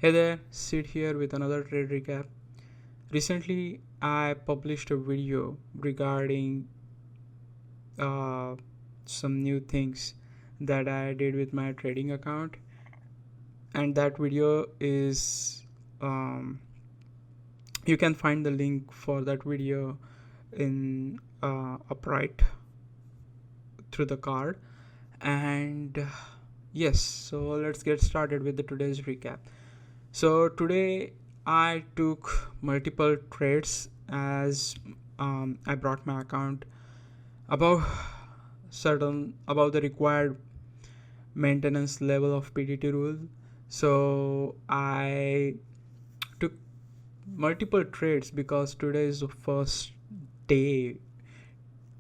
Hey there, Sid here with another trade recap. Recently, I published a video regarding uh, some new things that I did with my trading account, and that video is you can find the link for that video in upright through the card. And yes, so let's get started with the today's recap. So today I took multiple trades as I brought my account above above the required maintenance level of PDT rule. So I took multiple trades because today is the first day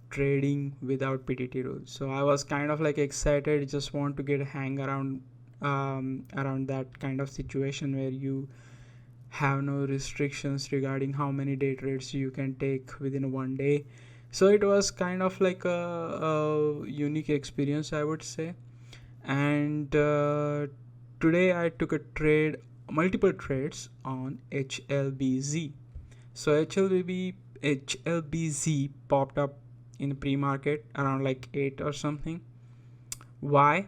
trading without PDT rule. So I was kind of like excited, just want to get a hang around that kind of situation where you have no restrictions regarding how many day trades you can take within one day. So it was kind of like a unique experience, I would say. And today I took a multiple trades on HLBZ. So HLBZ popped up in the pre-market around like 8 or something. Why?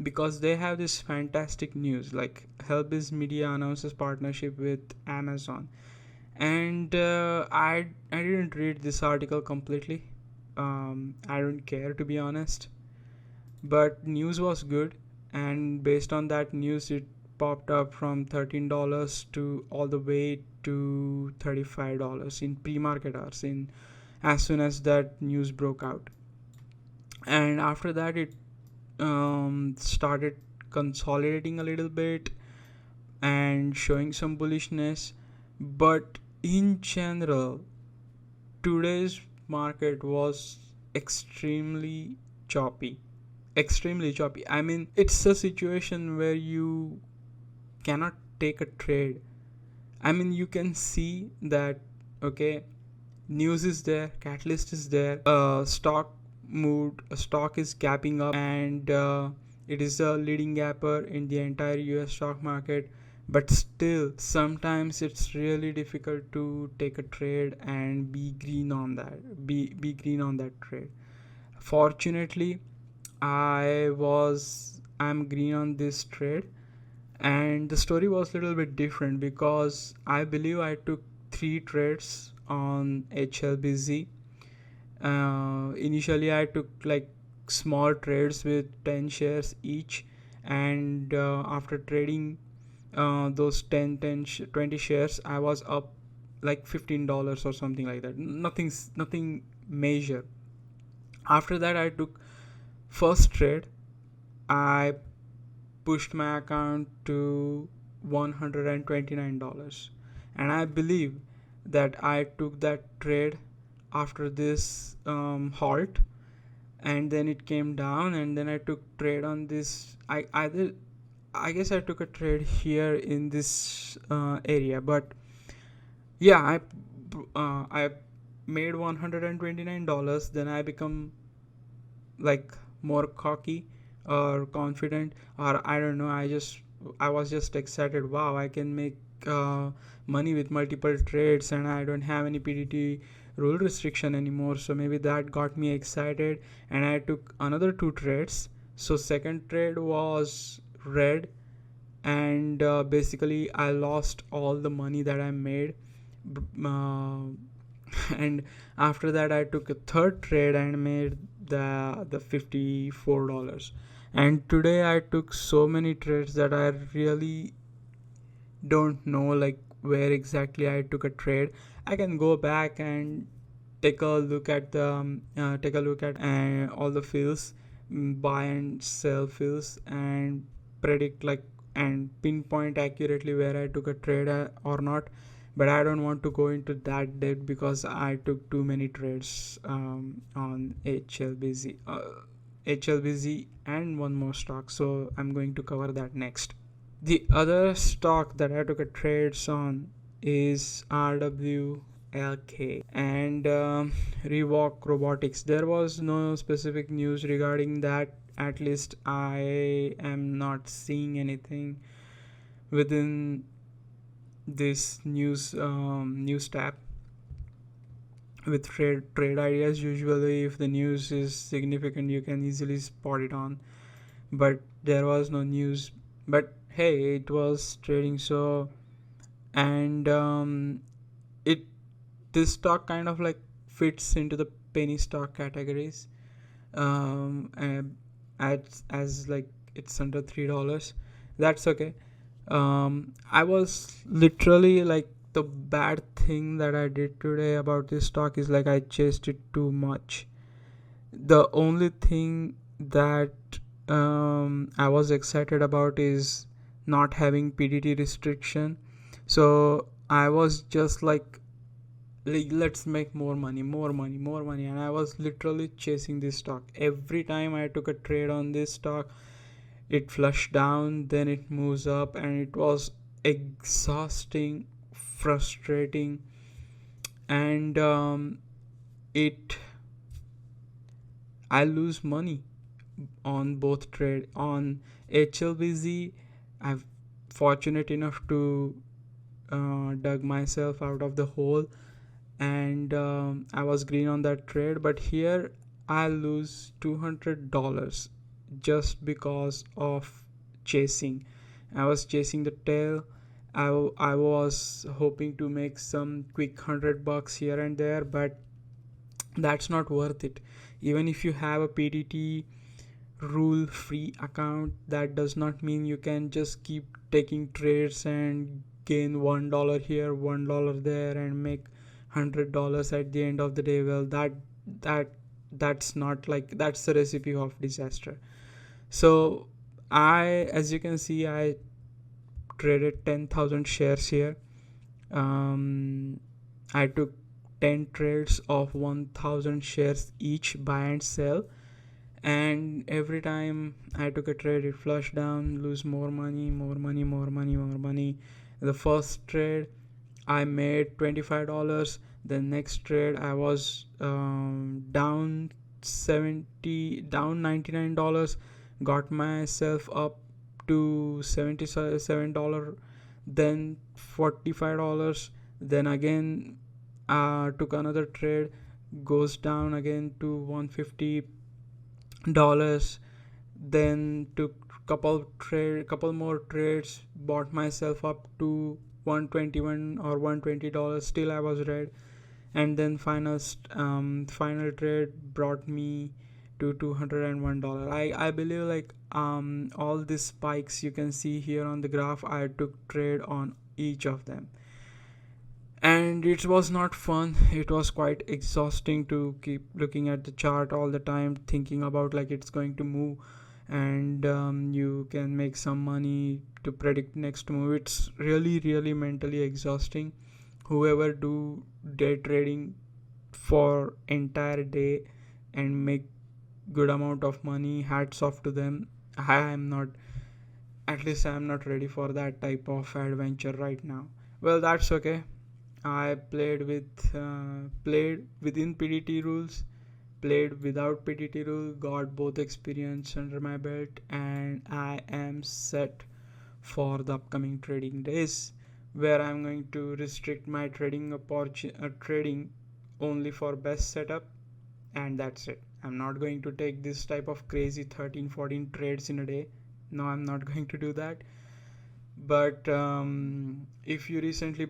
Because they have this fantastic news, like HLBZ Media announces partnership with Amazon. And I didn't read this article completely. I don't care, to be honest, but news was good, and based on that news it popped up from $13 to all the way to $35 in pre-market hours in as soon as that news broke out. And after that it started consolidating a little bit and showing some bullishness. But in general, today's market was extremely choppy. I mean, it's a situation where you cannot take a trade. I mean, you can see that, okay, news is there, catalyst is there, stock is gapping up, and it is a leading gapper in the entire US stock market. But still, sometimes it's really difficult to take a trade and be green on that trade. Fortunately, I'm green on this trade, and the story was a little bit different because I believe I took 3 trades on HLBZ. Initially I took like small trades with 10 shares each, and after trading those 20 shares, I was up like $15 or something like that. Nothing major. After that I took first trade. I pushed my account to $129, and I believe that I took that trade after this halt, and then it came down, and then I took trade on this. I guess I took a trade here in this area, but yeah, I made $129. Then I become like more cocky or confident, or I don't know. I was just excited. Wow, I can make money with multiple trades, and I don't have any PDT rule restriction anymore. So maybe that got me excited, and I took another 2 trades. So second trade was red, and basically I lost all the money that I made. And after that I took a third trade and made the $54. And today I took so many trades that I really don't know like where exactly I took a trade. I can go back and take a look at all the fields, buy and sell fields, and predict like and pinpoint accurately where I took a trade or not. But I don't want to go into that depth because I took too many trades on HLBZ and one more stock, so I'm going to cover that next. The other stock that I took a trades on is RWLK and Rewalk Robotics. There was no specific news regarding that. At least I am not seeing anything within this news tab with trade ideas. Usually if the news is significant you can easily spot it on, but there was no news. But hey, it was trading. So and it this stock kind of like fits into the penny stock categories, and as like it's under $3. That's okay. I was literally like, the bad thing that I did today about this stock is like I chased it too much. The only thing that I was excited about is not having PDT restriction. So I was just like let's make more money, more money, more money, and I was literally chasing this stock. Every time I took a trade on this stock, it flushed down, then it moves up, and it was exhausting, frustrating, and it I lose money on both trade. On HLBZ, I'm fortunate enough to dug myself out of the hole, and I was green on that trade. But here I lose $200 just because of chasing. I was chasing the tail. I was hoping to make some quick $100 here and there, but that's not worth it. Even if you have a PDT rule free account, that does not mean you can just keep taking trades and gain $1 here, $1 there, and make $100 at the end of the day. Well, that that's not like, that's the recipe of disaster. So as you can see, I traded 10,000 shares here. I took 10 trades of 1,000 shares each, buy and sell, and every time I took a trade it flushed down, lose more money, more money, more money, more money. The first trade I made $25. The next trade I was down $99, got myself up to $77, then $45, then again took another trade, goes down again to $150, then took couple more trades, bought myself up to 121 or $120. Still I was red, and then final trade brought me to $201. I believe like all these spikes you can see here on the graph, I took trade on each of them, and it was not fun. It was quite exhausting to keep looking at the chart all the time, thinking about like it's going to move, and you can make some money to predict next move. It's really mentally exhausting. Whoever do day trading for entire day and make good amount of money, hats off to them. I am not, at least I am not ready for that type of adventure right now. Well, that's okay. I played within PDT rules, played without PDT rule, got both experience under my belt, and I am set for the upcoming trading days, where I'm going to restrict my trading only for best setup, and that's it. I'm not going to take this type of crazy 13-14 trades in a day. No, I'm not going to do that. But if you recently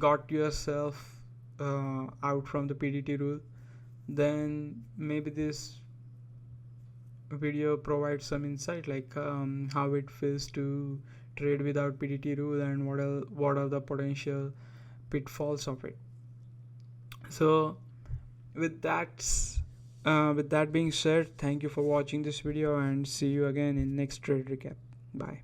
got yourself out from the PDT rule, then maybe this video provides some insight, like how it feels to trade without PDT rule, and what are the potential pitfalls of it. So with that being said, thank you for watching this video, and see you again in next trade recap. Bye.